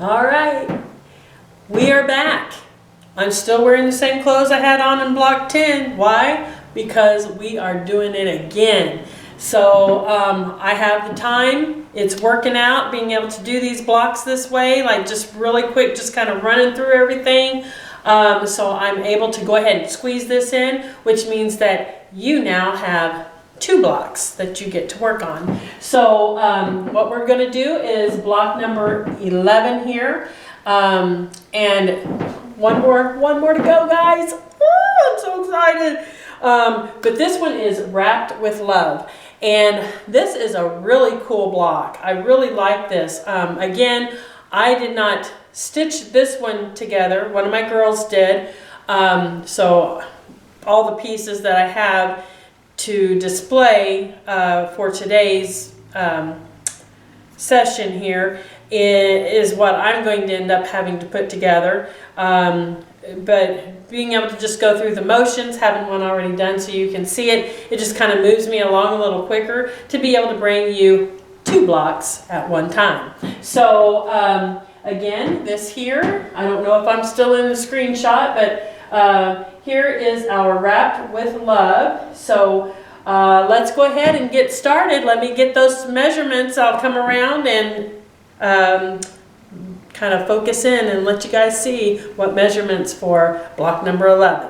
All right, we are back. I'm still wearing the same clothes I had on in block 10. Why? Because we are doing it again. So I have the time. It's working out, being able to do these blocks this way, like just really quick, just kind of running through everything. So I'm able to go ahead and squeeze this in, which means that you now have 2 blocks that you get to work on. So what we're going to do is block number 11 here, and one more to go, guys. I'm so excited. But this one is Wrapped with Love, and this is a really cool block. I really like this. Again, I did not stitch this one together. One of my girls did. So all the pieces that I have to display for today's session here is what I'm going to end up having to put together. But being able to just go through the motions, having one already done so you can see it, it just kind of moves me along a little quicker to be able to bring you 2 blocks at one time. So again, this here, I don't know if I'm still in the screenshot, but here is our Wrapped with Love. So let's go ahead and get started. Let me get those measurements. I'll come around and kind of focus in and let you guys see what measurements for block number 11.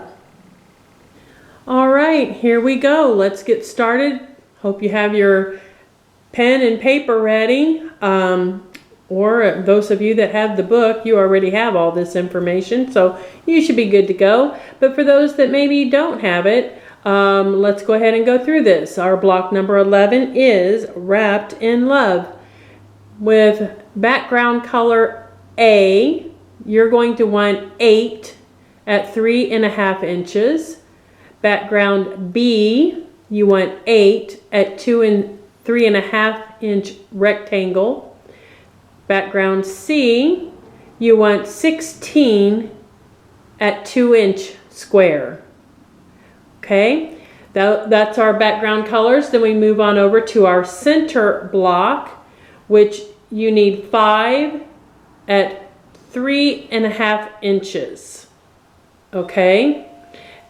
All right, here we go. Let's get started. Hope you have your pen and paper ready. Or those of you that have the book, you already have all this information, so you should be good to go. But for those that maybe don't have it, let's go ahead and go through this. Our block number 11 is Wrapped in Love. With background color A, you're going to want 8 at 3.5 inches. Background B, you want 8 at 2 and 3.5 inch rectangle. Background C, you want 16 at 2 inch square. Okay, that's our background colors. Then we move on over to our center block, which you need 5 at 3.5 inches. Okay,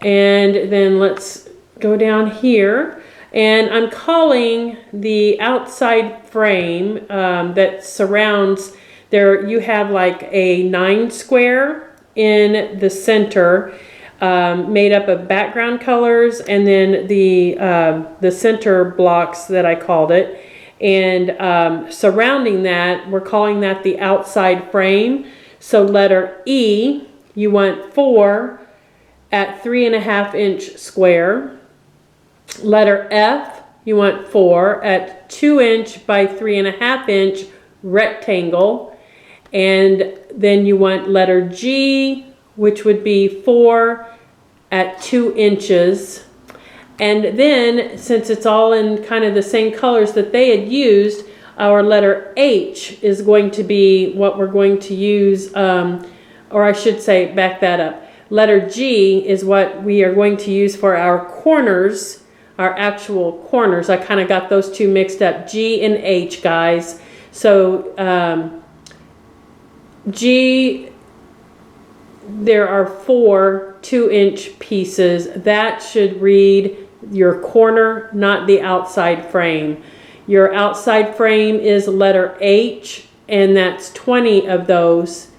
and then let's go down here. And I'm calling the outside frame that surrounds there. You have like a 9 square in the center, made up of background colors, and then the center blocks that I called it. And surrounding that, we're calling that the outside frame. So letter E, you want 4 at 3.5 inch square. Letter F, you want 4 at 2 inch by 3.5 inch rectangle. And then you want letter G, which would be 4 at 2 inches. And then, since it's all in kind of the same colors that they had used, our letter H is going to be what we're going to use, or I should say, back that up. Letter G is what we are going to use for our corners, our actual corners. I kind of got those two mixed up, G and H, guys. So G, there are 4 2-inch pieces. That should read your corner, not the outside frame. Your outside frame is letter H, and that's 20 of those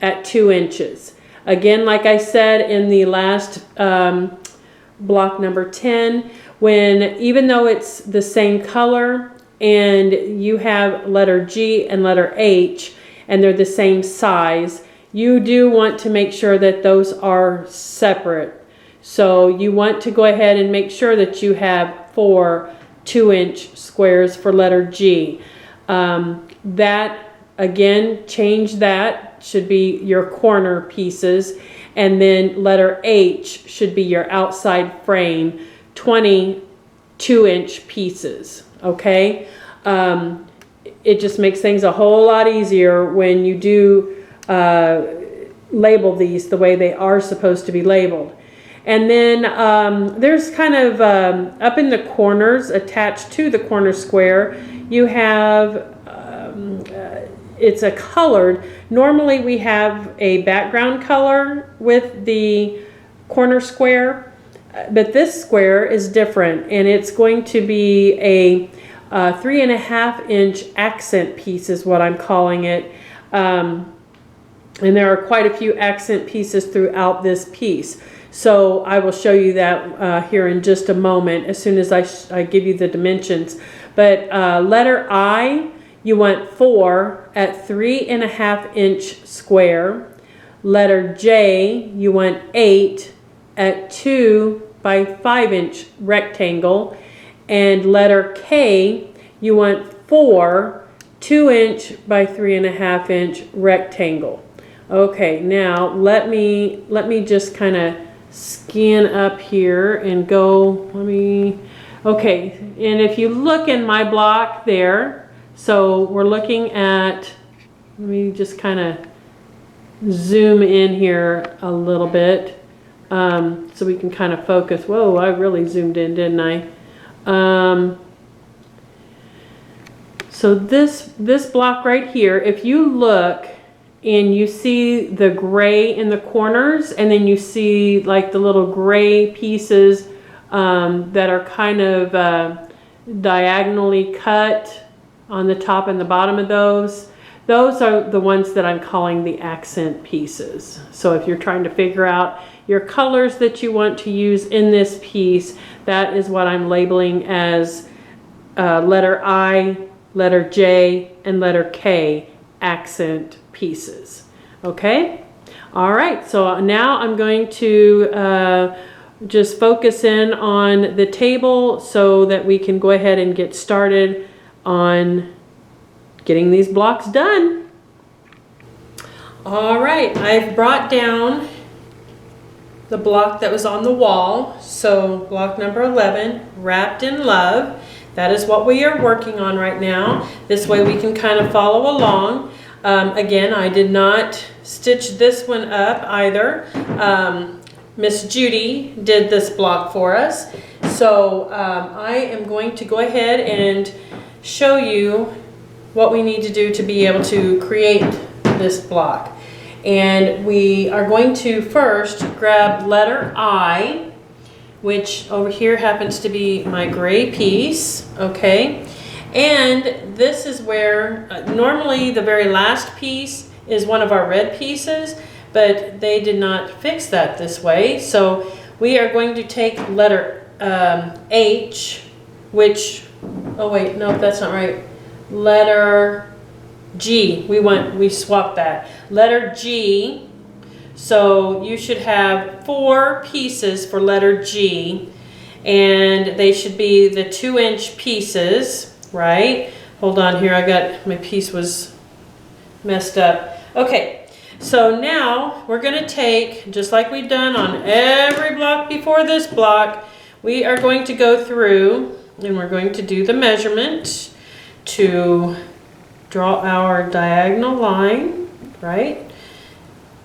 at 2 inches. Again, like I said in the last block number 10, even though it's the same color and you have letter G and letter H and they're the same size, you do want to make sure that those are separate. So you want to go ahead and make sure that you have 4 2-inch squares for letter G. That, again, change that, should be your corner pieces. And then letter H should be your outside frame, 20 2-inch pieces, okay? It just makes things a whole lot easier when you do label these the way they are supposed to be labeled. And then there's kind of up in the corners, attached to the corner square, you have it's a colored. Normally we have a background color with the corner square, but this square is different, and it's going to be a 3.5-inch accent piece is what I'm calling it. And there are quite a few accent pieces throughout this piece. So I will show you that here in just a moment as soon as I give you the dimensions. But letter I, you want 4 at 3.5-inch square. Letter J, you want 8 at 2 by 5-inch rectangle. And letter K, you want 4 2-inch by 3.5-inch rectangle. Okay, now let me just kind of scan up here and go. Okay, and if you look in my block there, so we're looking at, let me just kind of zoom in here a little bit so we can kind of focus. Whoa, I really zoomed in, didn't I? So this block right here, if you look and you see the gray in the corners, and then you see like the little gray pieces that are kind of diagonally cut on the top and the bottom of those are the ones that I'm calling the accent pieces. So if you're trying to figure out your colors that you want to use in this piece, that is what I'm labeling as letter I, letter J, and letter K accent pieces. Okay? All right, so now I'm going to just focus in on the table so that we can go ahead and get started on getting these blocks done. All right, I've brought down the block that was on the wall. So block number 11, Wrapped in Love. That is what we are working on right now. This way we can kind of follow along. Again, I did not stitch this one up either. Miss Judy did this block for us. So I am going to go ahead and show you what we need to do to be able to create this block. And we are going to first grab letter I, which over here happens to be my gray piece, okay? And this is where, normally the very last piece is one of our red pieces, but they did not fix that this way. So we are going to take letter H, which, oh wait, no, that's not right. Letter G, we swapped that. Letter G, so you should have 4 pieces for letter G, and they should be the 2-inch pieces, right? Hold on here, my piece was messed up. Okay, so now we're gonna take, just like we've done on every block before this block, we are going to go through and we're going to do the measurement to draw our diagonal line, right?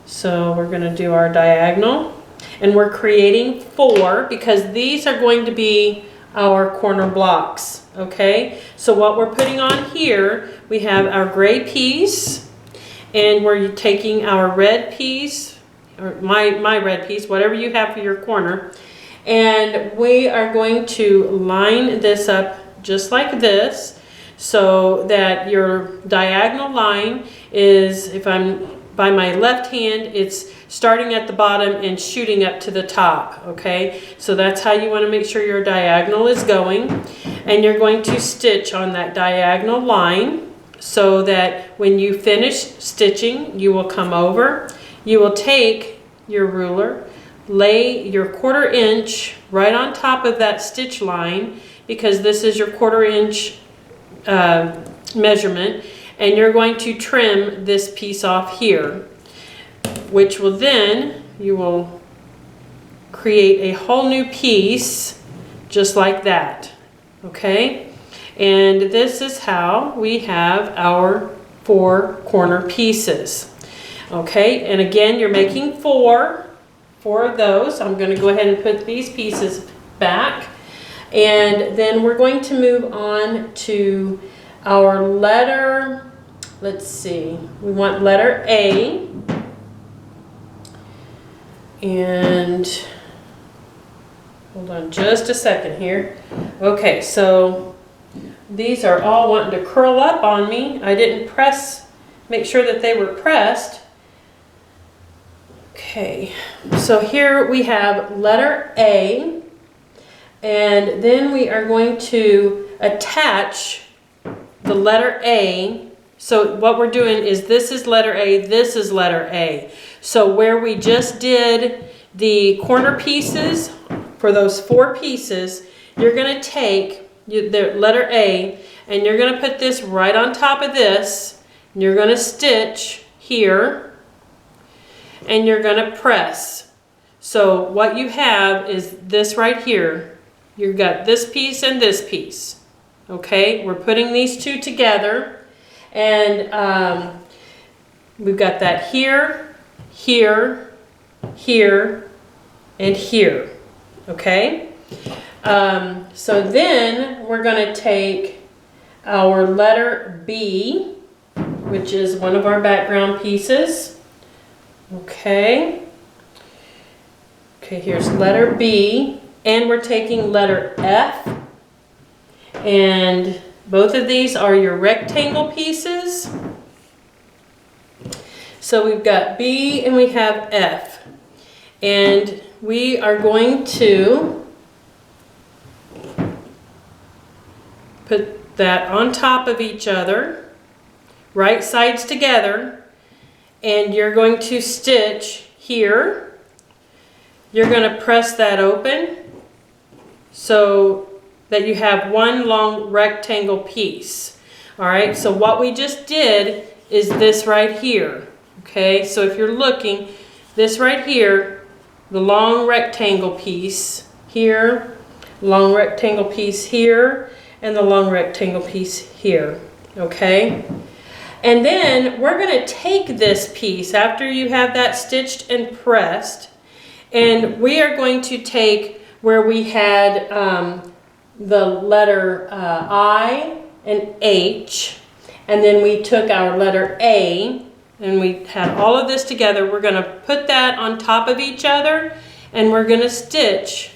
So we're going to do our diagonal, and we're creating 4 because these are going to be our corner blocks, okay? So what we're putting on here, we have our gray piece, and we're taking our red piece, or my red piece, whatever you have for your corner, and we are going to line this up just like this, so that your diagonal line is, if I'm by my left hand, it's starting at the bottom and shooting up to the top, okay? So that's how you want to make sure your diagonal is going. And you're going to stitch on that diagonal line so that when you finish stitching, you will come over, you will take your ruler, lay your 1/4 inch right on top of that stitch line, because this is your 1/4 inch measurement, and you're going to trim this piece off here, which will then, you will create a whole new piece just like that, okay? And this is how we have our 4 corner pieces, okay? And again, you're making 4 of those. I'm going to go ahead and put these pieces back. And then we're going to move on to our letter let's see, we want letter A. And hold on just a second here. Okay, so these are all wanting to curl up on me. I didn't make sure that they were pressed. Okay, so here we have letter A, and then we are going to attach the letter A. So what we're doing is this is letter A, this is letter A. So where we just did the corner pieces for those 4 pieces, you're going to take the letter A and you're going to put this right on top of this, and you're going to stitch here and you're going to press. So what you have is this right here. You've got this piece and this piece. Okay, we're putting these 2 together, and we've got that here, here, here, and here. Okay, so then we're going to take our letter B, which is one of our background pieces. Okay, here's letter B, and we're taking letter F, and both of these are your rectangle pieces. So we've got B and we have F, and we are going to put that on top of each other, right sides together, and you're going to stitch here. You're going to press that open so that you have one long rectangle piece. All right, so what we just did is this right here. Okay, so if you're looking, this right here, the long rectangle piece here, long rectangle piece here, and the long rectangle piece here. Okay, and then we're going to take this piece after you have that stitched and pressed, and we are going to take where we had the letter I and H, and then we took our letter A, and we had all of this together. We're going to put that on top of each other, and we're going to stitch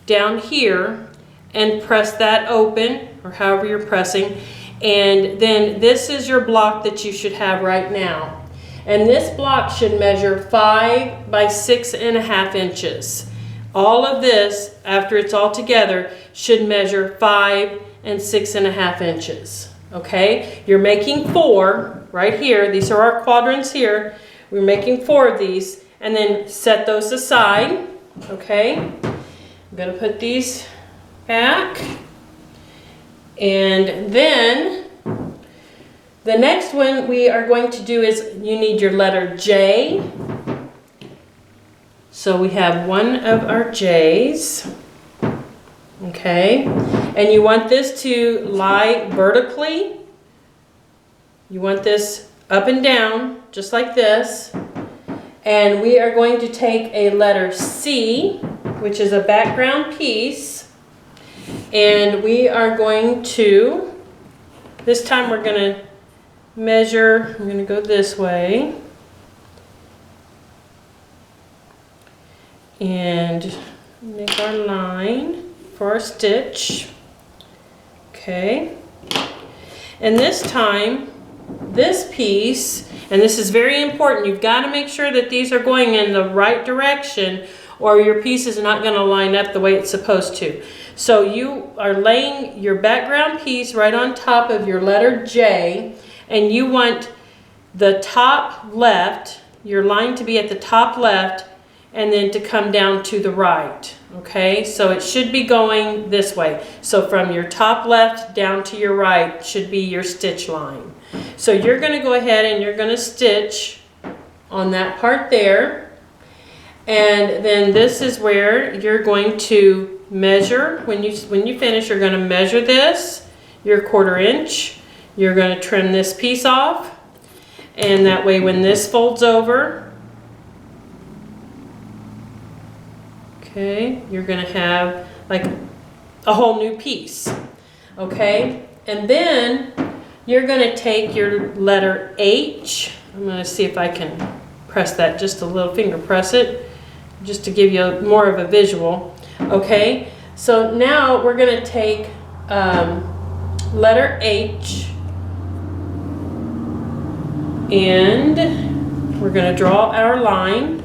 down here and press that open, or however you're pressing, and then this is your block that you should have right now. And this block should measure 5 by 6.5 inches. All of this, after it's all together, should measure 5 and 6.5 inches. Okay, you're making 4 right here. These are our quadrants here. We're making 4 of these, and then set those aside. Okay, I'm going to put these back, and then the next one we are going to do is you need your letter J. So we have one of our J's, okay, and you want this to lie vertically. You want this up and down, just like this. And we are going to take a letter C, which is a background piece, and we are going to, this time we're going to measure, I'm going to go this way. And make our line for our stitch. Okay, and this time this piece, and this is very important, you've got to make sure that these are going in the right direction or your piece is not going to line up the way it's supposed to. So you are laying your background piece right on top of your letter J, and you want the top left, your line to be at the top left, and then to come down to the right. Okay, so it should be going this way. So from your top left down to your right should be your stitch line. So you're going to go ahead and you're going to stitch on that part there, and then this is where you're going to measure. When you finish, you're going to measure this, your 1/4 inch. You're going to trim this piece off, and that way when this folds over, okay, you're going to have like a whole new piece. Okay, and then you're going to take your letter H. I'm going to see if I can press that just a little, finger press it, just to give you more of a visual. Okay, so now we're going to take letter H, and we're going to draw our line.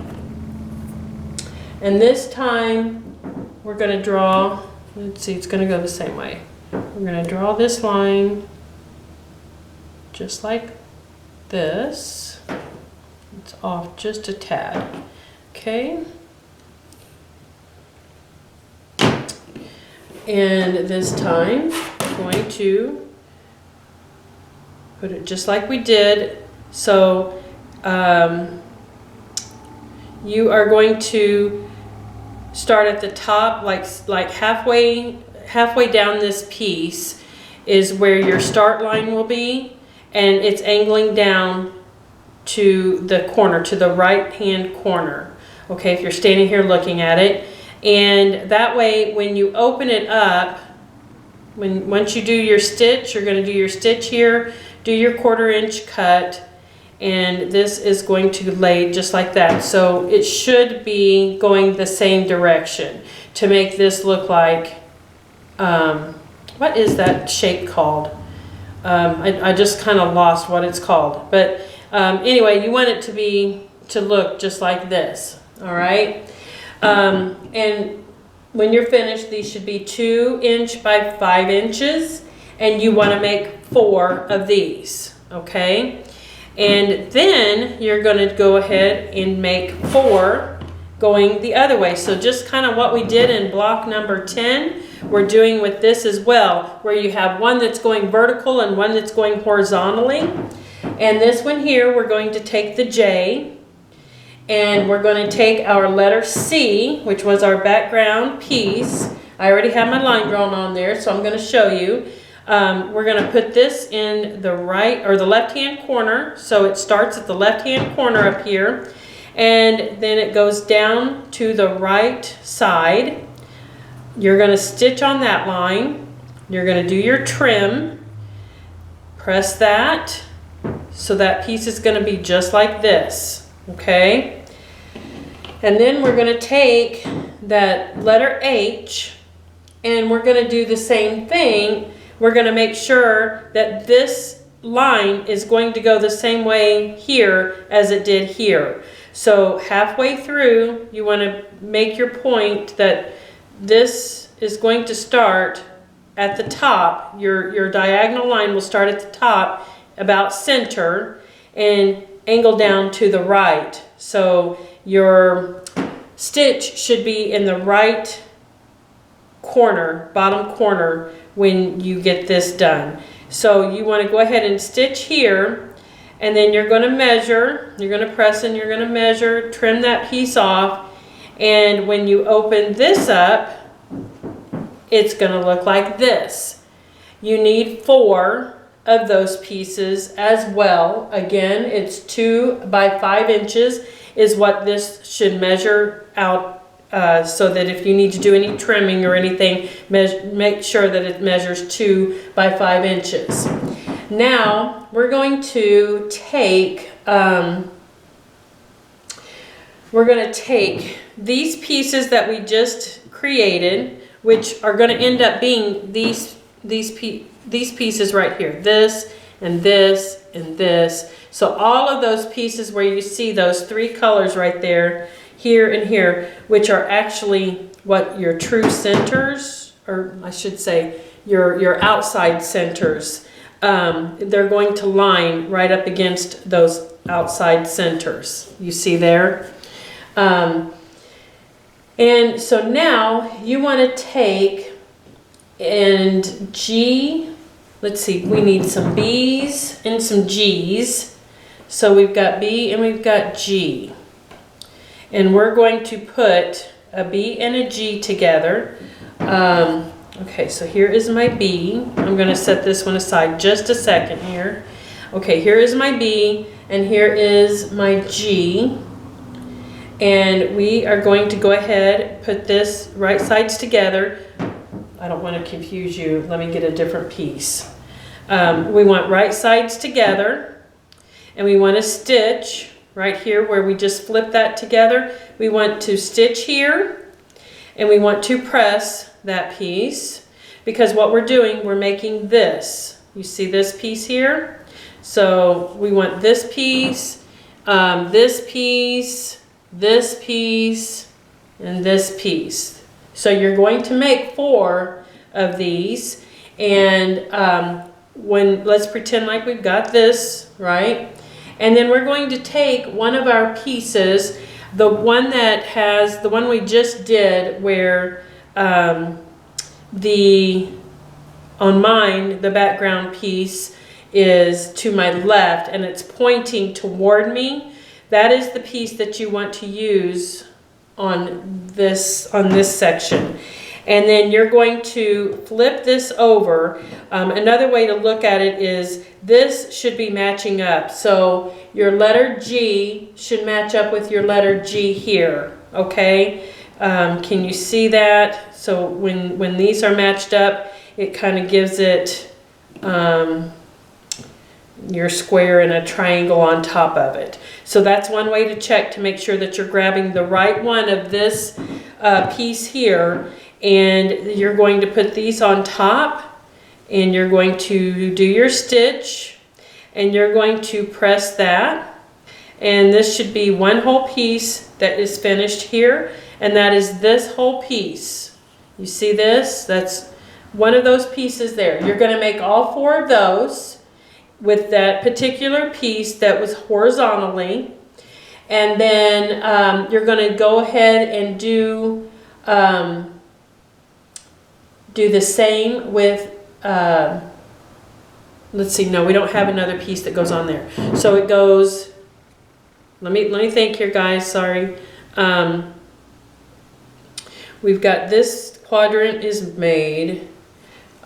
And this time we're going to draw, let's see, it's going to go the same way. We're going to draw this line just like this. It's off just a tad. Okay. And this time I'm going to put it just like we did. So you are going to start at the top, like halfway down this piece is where your start line will be, and it's angling down to the corner, to the right hand corner. Okay, if you're standing here looking at it. And that way when you open it up, once you do your stitch, you're going to do your stitch here, do your 1/4 inch cut, and this is going to lay just like that. So it should be going the same direction to make this look like, what is that shape called? I just kind of lost what it's called. But anyway, you want it to look just like this. All right. And when you're finished, these should be 2 inch by 5 inches, and you want to make 4 of these. Okay. And then you're going to go ahead and make 4 going the other way. So just kind of what we did in block number 10, we're doing with this as well, where you have one that's going vertical and one that's going horizontally. And this one here, we're going to take the J, and we're going to take our letter C, which was our background piece. I already have my line drawn on there, so I'm going to show you. We're going to put this in the right or the left-hand corner. So it starts at the left-hand corner up here, and then it goes down to the right side. You're going to stitch on that line. You're going to do your trim. Press that. So that piece is going to be just like this. Okay. And then we're going to take that letter H, and we're going to do the same thing. We're going to make sure that this line is going to go the same way here as it did here. So halfway through, you want to make your point that this is going to start at the top. Your diagonal line will start at the top, about center, and angle down to the right. So your stitch should be in the right corner, bottom corner, when you get this done. So you want to go ahead and stitch here, and then you're going to measure, you're going to press and you're going to measure, trim that piece off, and when you open this up, it's going to look like this. You need 4 of those pieces as well. Again, it's 2 by 5 inches is what this should measure out, so that if you need to do any trimming or anything, make sure that it measures 2 by 5 inches. Now we're going to take these pieces that we just created, which are going to end up being these pieces right here, this and this and this. So all of those pieces where you see those 3 colors right there, here and here, which are actually what your true centers, or I should say your outside centers, they're going to line right up against those outside centers. You see there? And so now you want to take and G, let's see, we need some B's and some G's. So we've got B and we've got G. And we're going to put a B and a G together. Okay, so here is my B. I'm going to set this one aside just a second here. Okay, here is my B and here is my G. And we are going to go ahead, put this right sides together. I don't want to confuse you. Let me get a different piece. We want right sides together, and we want to stitch right here where we just flip that together. We want to stitch here, and we want to press that piece, because what we're doing, we're making this. You see this piece here? So we want this piece, this piece, this piece, and this piece. So you're going to make 4 of these, and let's pretend like we've got this, right? And then we're going to take one of our pieces, the one we just did, where on mine, the background piece is to my left and it's pointing toward me. That is the piece that you want to use on this section. And then you're going to flip this over. Another way to look at it is this should be matching up. So your letter G should match up with your letter G here, okay? Can you see that? So when these are matched up, it kind of gives it your square and a triangle on top of it. So that's one way to check to make sure that you're grabbing the right one of this piece here. And you're going to put these on top, and you're going to do your stitch, and you're going to press that. And this should be one whole piece that is finished here, and that is this whole piece. You see this? That's one of those pieces there. You're going to make all 4 of those with that particular piece that was horizontally, and then you're going to go ahead and do the same with, let's see, no, we don't have another piece that goes on there. So it goes, let me think here, guys, sorry. We've got this quadrant is made.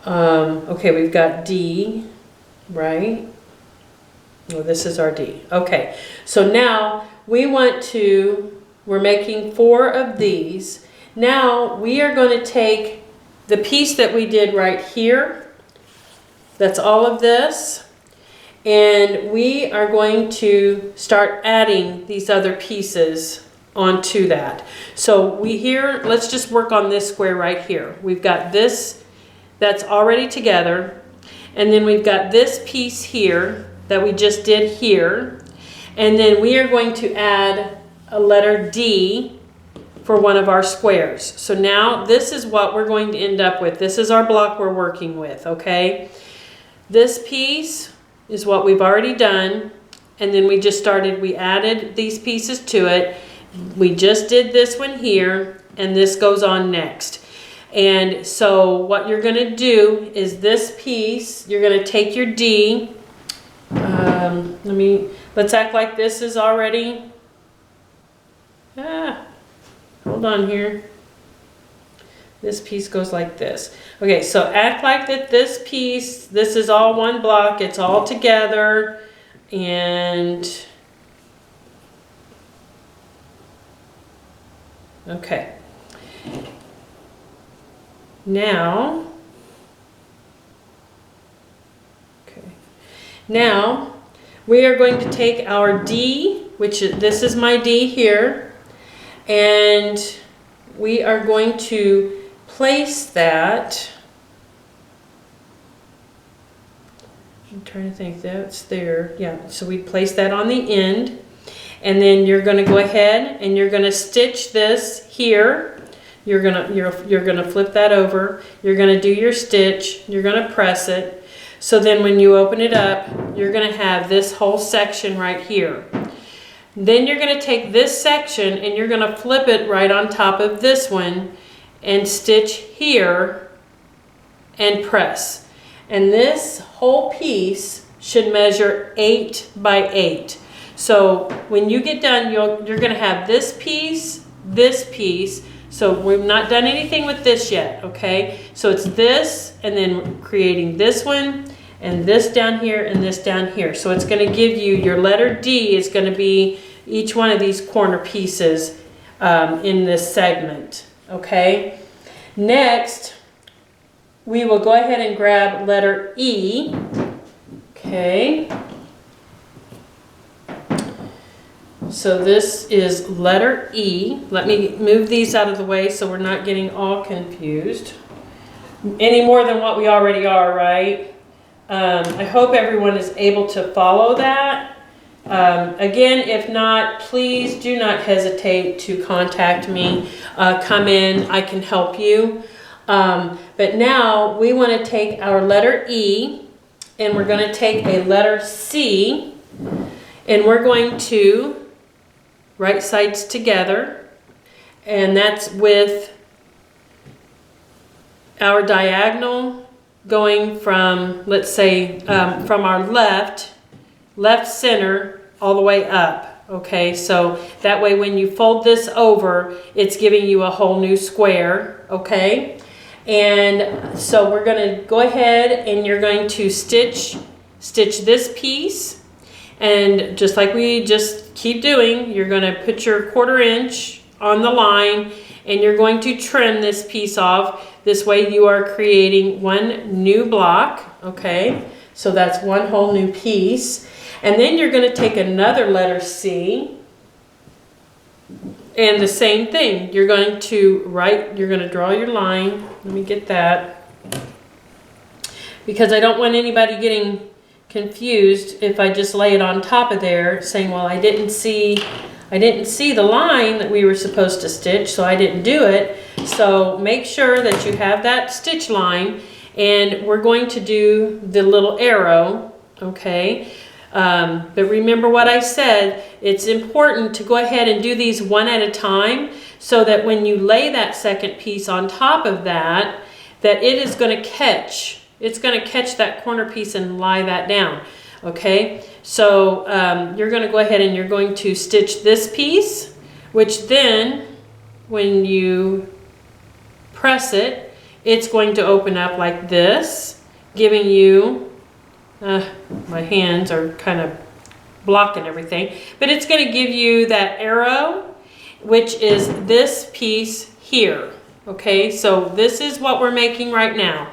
Okay, we've got D, right? Well, this is our D. Okay, so now we're making 4 of these. Now we are going to take the piece that we did right here, that's all of this, and we are going to start adding these other pieces onto that. So let's just work on this square right here. We've got this that's already together, and then we've got this piece here that we just did here, and then we are going to add a letter D for one of our squares. So now this is what we're going to end up with. This is our block we're working with, okay? This piece is what we've already done, and then we added these pieces to it. We just did this one here, and this goes on next. And so what you're gonna do is this piece, you're gonna take your D, let's act like this is already, hold on here. This piece goes like this. Okay, so act like that this piece, this is all one block, it's all together, and okay. Now we are going to take our D, this is my D here, and we are going to place that. I'm trying to think, that's there. Yeah, so we place that on the end, and then you're going to go ahead and you're going to stitch this here. You're gonna flip that over. You're gonna do your stitch. You're gonna press it. So then when you open it up, you're gonna have this whole section right here. Then you're gonna take this section and you're gonna flip it right on top of this one and stitch here and press. And this whole piece should measure 8 by 8. So when you get done, you're gonna have this piece. So we've not done anything with this yet, okay? So it's this, and then creating this one, and this down here, and this down here. So it's gonna give you, your letter D is gonna be each one of these corner pieces in this segment, okay? Next, we will go ahead and grab letter E, Okay. So this is letter E. Let me move these out of the way so we're not getting all confused. Any more than what we already are, right? I hope everyone is able to follow that. Again, if not, please do not hesitate to contact me. Come in, I can help you. But now we want to take our letter E and we're going to take a letter C and we're going to right sides together, and that's with our diagonal going from, let's say, from our left center all the way up. Okay, so that way when you fold this over, it's giving you a whole new square. Okay, and so we're going to go ahead and you're going to stitch this piece, and just like we just keep doing, you're going to put your 1/4 inch on the line and you're going to trim this piece off. This way you are creating one new block. Okay, so that's one whole new piece. And then you're going to take another letter C and the same thing. You're going to draw your line. Let me get that, because I don't want anybody getting confused if I just lay it on top of there saying, well, I didn't see the line that we were supposed to stitch, so I didn't do it. So make sure that you have that stitch line, and we're going to do the little arrow. Okay, but remember what I said, it's important to go ahead and do these one at a time, so that when you lay that second piece on top of that, that it is going to catch. It's going to catch that corner piece and lie that down. Okay, so you're going to go ahead and you're going to stitch this piece, which then when you press it, it's going to open up like this, giving you, my hands are kind of blocking everything, but it's going to give you that arrow, which is this piece here. Okay, so this is what we're making right now.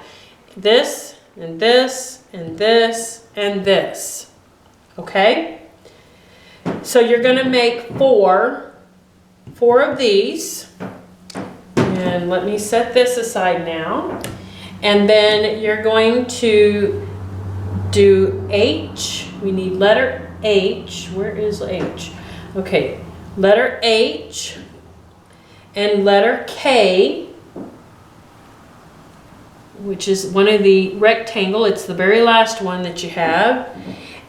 This and this and this and this. Okay, so you're going to make four of these, and let me set this aside now. And then you're going to do H. We need letter H. Where is H? Okay, letter H and letter K, which is one of the rectangle. It's the very last one that you have.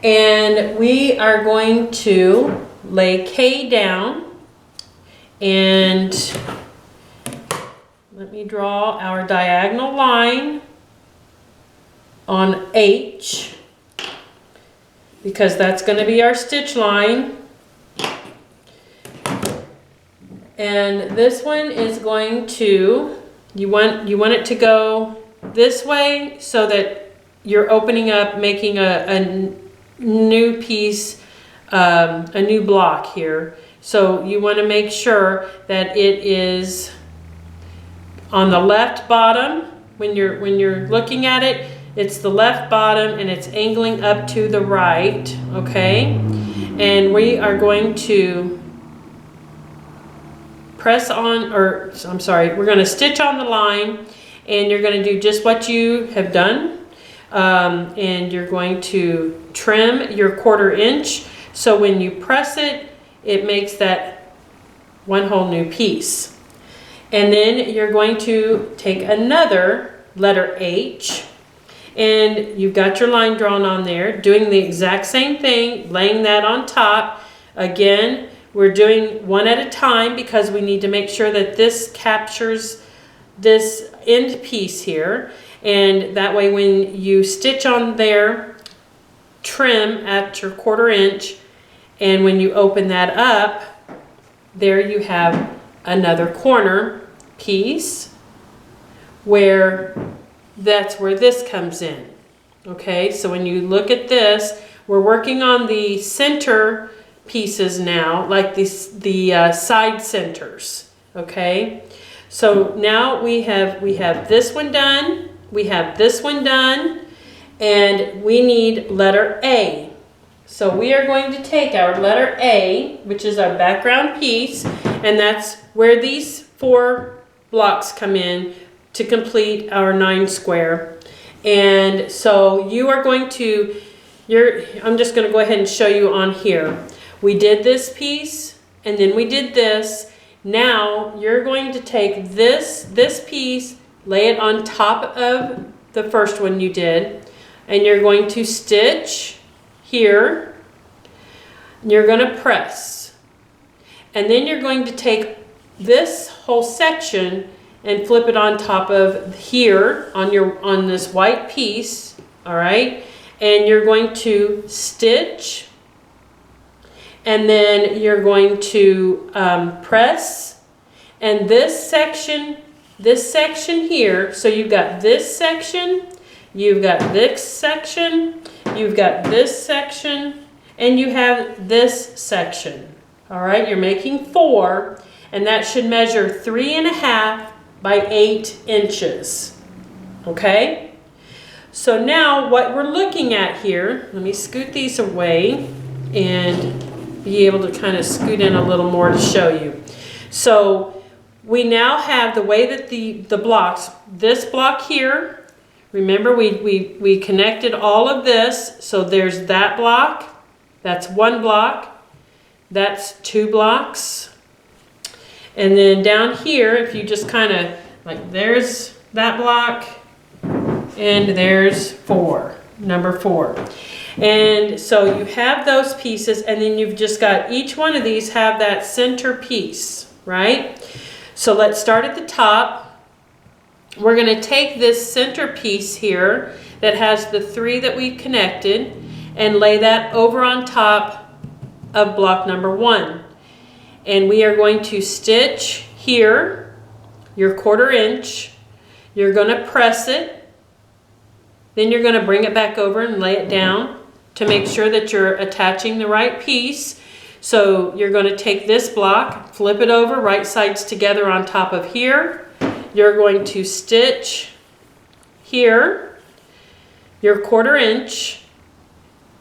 And we are going to lay K down, and let me draw our diagonal line on H, because that's going to be our stitch line. And this one is going to, you want it to go this way so that you're opening up, making a new piece, a new block here. So you want to make sure that it is on the left bottom. When you're looking at it, it's the left bottom and it's angling up to the right. Okay, and we are going to press on, or I'm sorry, we're going to stitch on the line, and you're going to do just what you have done. And you're going to trim your 1/4 inch, so when you press it, it makes that one whole new piece. And then you're going to take another letter H, and you've got your line drawn on there, doing the exact same thing, laying that on top. Again, we're doing one at a time because we need to make sure that this captures this end piece here. And that way when you stitch on there, trim at your 1/4 inch, and when you open that up, there you have another corner piece where that's where this comes in. Okay, so when you look at this, we're working on the center pieces now, like the side centers. Okay, so now we have this one done. We have this one done, and we need letter A. So we are going to take our letter A, which is our background piece, and that's where these 4 blocks come in to complete our 9 square. And so you are going to, I'm just going to go ahead and show you on here. We did this piece, and then we did this. Now you're going to take this piece, lay it on top of the first one you did, and you're going to stitch here. You're going to press, and then you're going to take this whole section and flip it on top of here on this white piece. All right, and you're going to stitch, and then you're going to press, and this section here, so you've got this section, you've got this section, you've got this section, and you have this section. All right, you're making 4, and that should measure 3.5 by 8 inches. Okay, so now what we're looking at here, let me scoot these away and be able to kind of scoot in a little more to show you. So we now have the way that the blocks, this block here, remember we connected all of this, so there's that block, that's 1 block, that's 2 blocks, and then down here, if you just kind of, like, there's that block, and there's 4, number 4. And so you have those pieces, and then you've just got each one of these have that center piece, right? So let's start at the top. We're going to take this center piece here that has the 3 that we connected and lay that over on top of block number 1. And we are going to stitch here your 1/4 inch. You're going to press it. Then you're going to bring it back over and lay it down to make sure that you're attaching the right piece. So you're going to take this block, flip it over, right sides together on top of here. You're going to stitch here your 1/4 inch,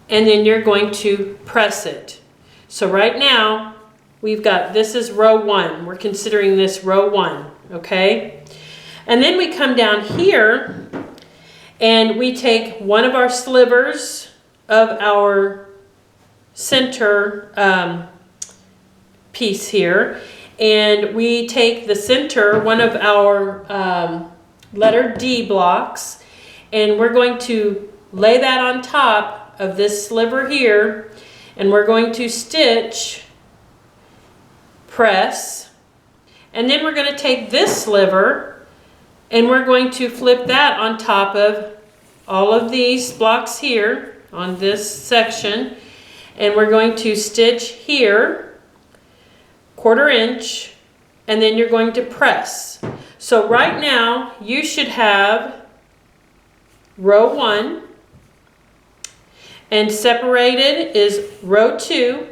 and then you're going to press it. So right now we've got, this is row 1. We're considering this row 1, okay? And then we come down here and we take one of our slivers of our center piece here, and we take the center, one of our letter D blocks, and we're going to lay that on top of this sliver here, and we're going to stitch, press, and then we're going to take this sliver and we're going to flip that on top of all of these blocks here on this section, and we're going to stitch here 1/4 inch, and then you're going to press. So right now you should have row 1, and separated is row 2,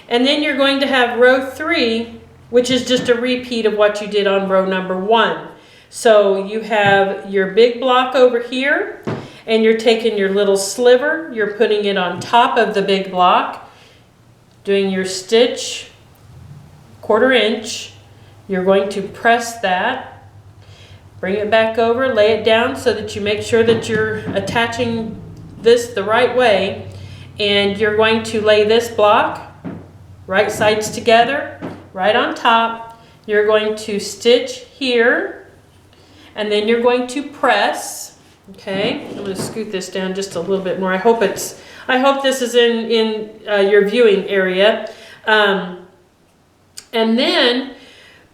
and then you're going to have row 3, which is just a repeat of what you did on row number 1. So you have your big block over here, and you're taking your little sliver, you're putting it on top of the big block, doing your stitch 1/4 inch. You're going to press that, bring it back over, lay it down so that you make sure that you're attaching this the right way, and you're going to lay this block right sides together right on top. You're going to stitch here, and then you're going to press. Okay, I'm going to scoot this down just a little bit more. I hope this is in your viewing area. And then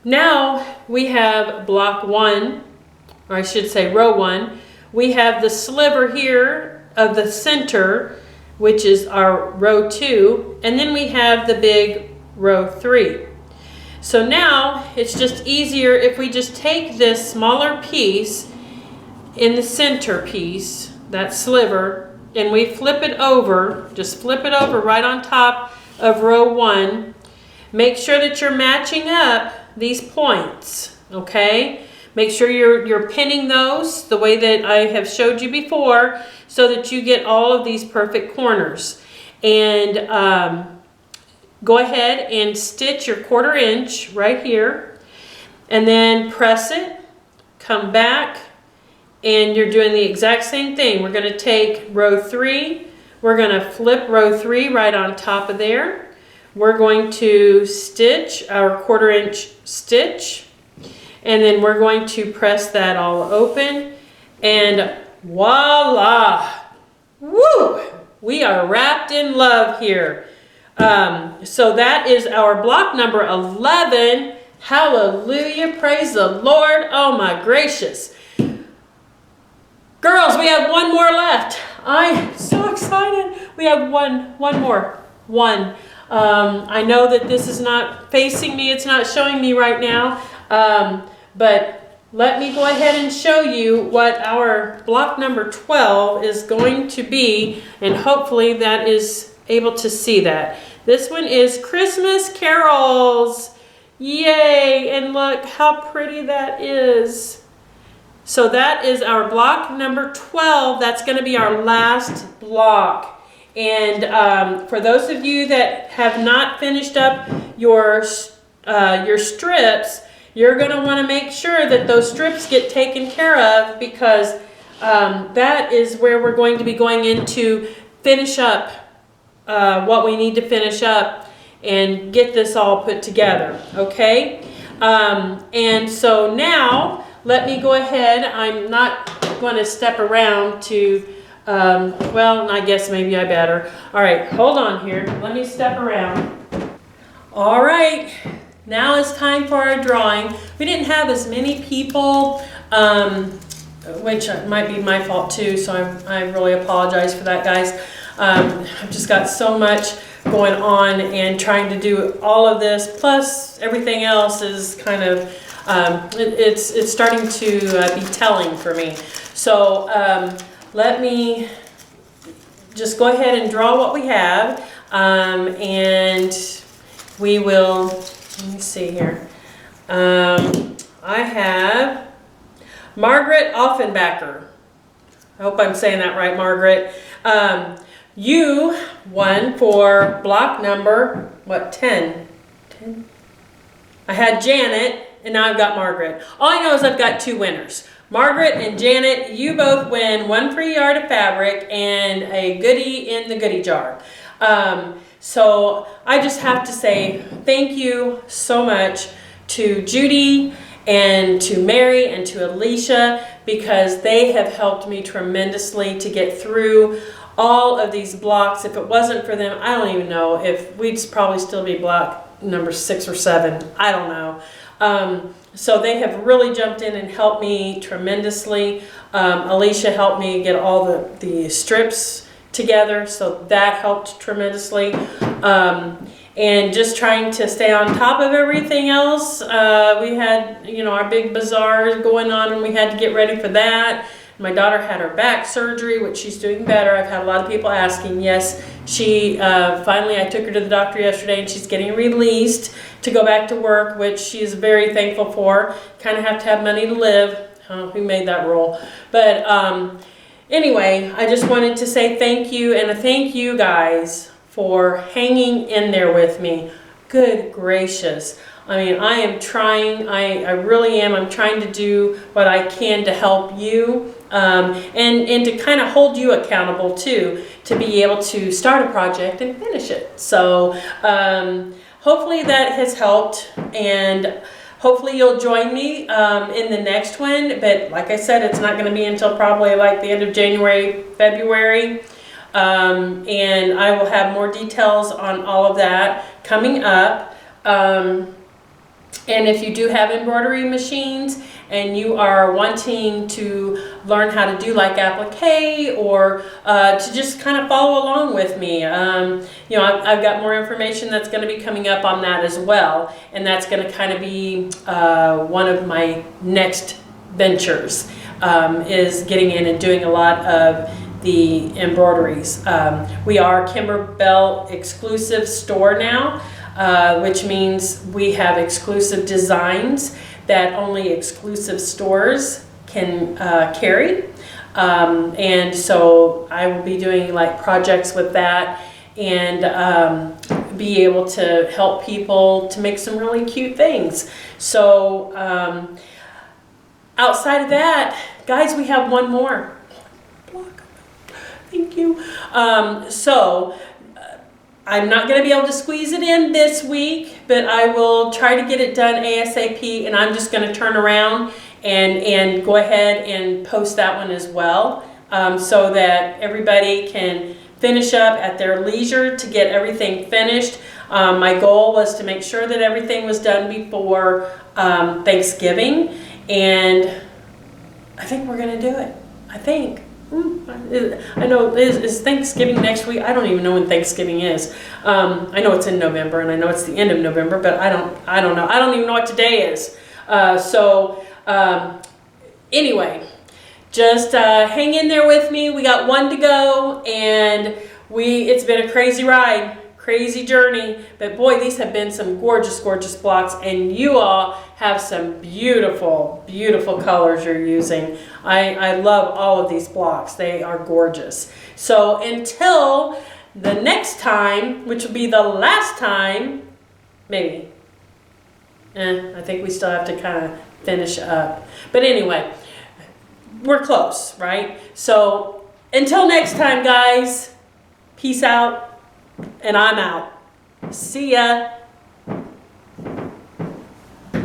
now we have block 1, or I should say row 1. We have the sliver here of the center, which is our row 2, and then we have the big row 3. So now it's just easier if we just take this smaller piece in the center piece, that sliver, and we flip it over, just flip it over right on top of row 1. Make sure that you're matching up these points, okay? Make sure you're pinning those the way that I have showed you before so that you get all of these perfect corners. And go ahead and stitch your 1/4 inch right here and then press it, come back, and you're doing the exact same thing. We're going to take row 3, we're going to flip row 3 right on top of there. We're going to stitch our 1/4 inch stitch, and then we're going to press that all open, and voila! Woo! We are wrapped in love here. So that is our block number 11. Hallelujah, praise the Lord. Oh my gracious. Girls, we have one more left. I'm so excited. We have one more. I know that this is not facing me, it's not showing me right now, but let me go ahead and show you what our block number 12 is going to be, and hopefully that is able to see that. This one is Christmas Carols. Yay! And look how pretty that is. So that is our block number 12. That's going to be our last block. And for those of you that have not finished up your strips, you're going to want to make sure that those strips get taken care of, because that is where we're going to be going in to finish up what we need to finish up and get this all put together, okay? And so now, let me go ahead. I'm not going to step around to, well, I guess maybe I better. All right, hold on here. Let me step around. All right, now it's time for our drawing. We didn't have as many people, which might be my fault too, so I really apologize for that, guys. I've just got so much going on and trying to do all of this, plus everything else is kind of, it's starting to be telling for me. So let me just go ahead and draw what we have, and we will, let me see here. I have Margaret Offenbacher. I hope I'm saying that right, Margaret. You won for block number, what, 10? 10? I had Janet, and now I've got Margaret. All I know is I've got 2 winners. Margaret and Janet, you both win 1 free yard of fabric and a goodie in the goodie jar. So I just have to say thank you so much to Judy and to Mary and to Alicia, because they have helped me tremendously to get through all of these blocks. If it wasn't for them, I don't even know if we'd probably still be block number 6 or 7. I don't know. So they have really jumped in and helped me tremendously. Alicia helped me get all the strips together, so that helped tremendously. And just trying to stay on top of everything else. We had, our big bazaar going on, and we had to get ready for that. My daughter had her back surgery, which she's doing better. I've had a lot of people asking. Yes, she finally, I took her to the doctor yesterday, and she's getting released to go back to work, which she is very thankful for. Kind of have to have money to live. Who made that rule? But anyway, I just wanted to say thank you, and a thank you guys for hanging in there with me. Good gracious. I mean, I am trying, I really am. I'm trying to do what I can to help you, and to kind of hold you accountable too, to be able to start a project and finish it. So hopefully that has helped, and hopefully you'll join me in the next one. But like I said, it's not going to be until probably like the end of January, February. And I will have more details on all of that coming up. And if you do have embroidery machines and you are wanting to learn how to do like applique, or to just kind of follow along with me, I've got more information that's going to be coming up on that as well. And that's going to kind of be one of my next ventures, is getting in and doing a lot of the embroideries. We are Kimberbell exclusive store now, which means we have exclusive designs that only exclusive stores can carry. And so I will be doing like projects with that, and be able to help people to make some really cute things. So outside of that, guys, we have one more. Thank you. I'm not going to be able to squeeze it in this week, but I will try to get it done ASAP, and I'm just going to turn around and go ahead and post that one as well, so that everybody can finish up at their leisure to get everything finished. My goal was to make sure that everything was done before Thanksgiving, and I think we're going to do it. I think. I know, is Thanksgiving next week? I don't even know when Thanksgiving is. I know it's in November, and I know it's the end of November, but I don't know. I don't even know what today is. Anyway, just hang in there with me. We got one to go, and it's been a crazy ride, crazy journey, but boy, these have been some gorgeous, gorgeous blocks, and you all have some beautiful, beautiful colors you're using. I love all of these blocks. They are gorgeous. So until the next time, which will be the last time, maybe. I think we still have to kind of finish up. But anyway, we're close, right? So until next time, guys, peace out, and I'm out. See ya.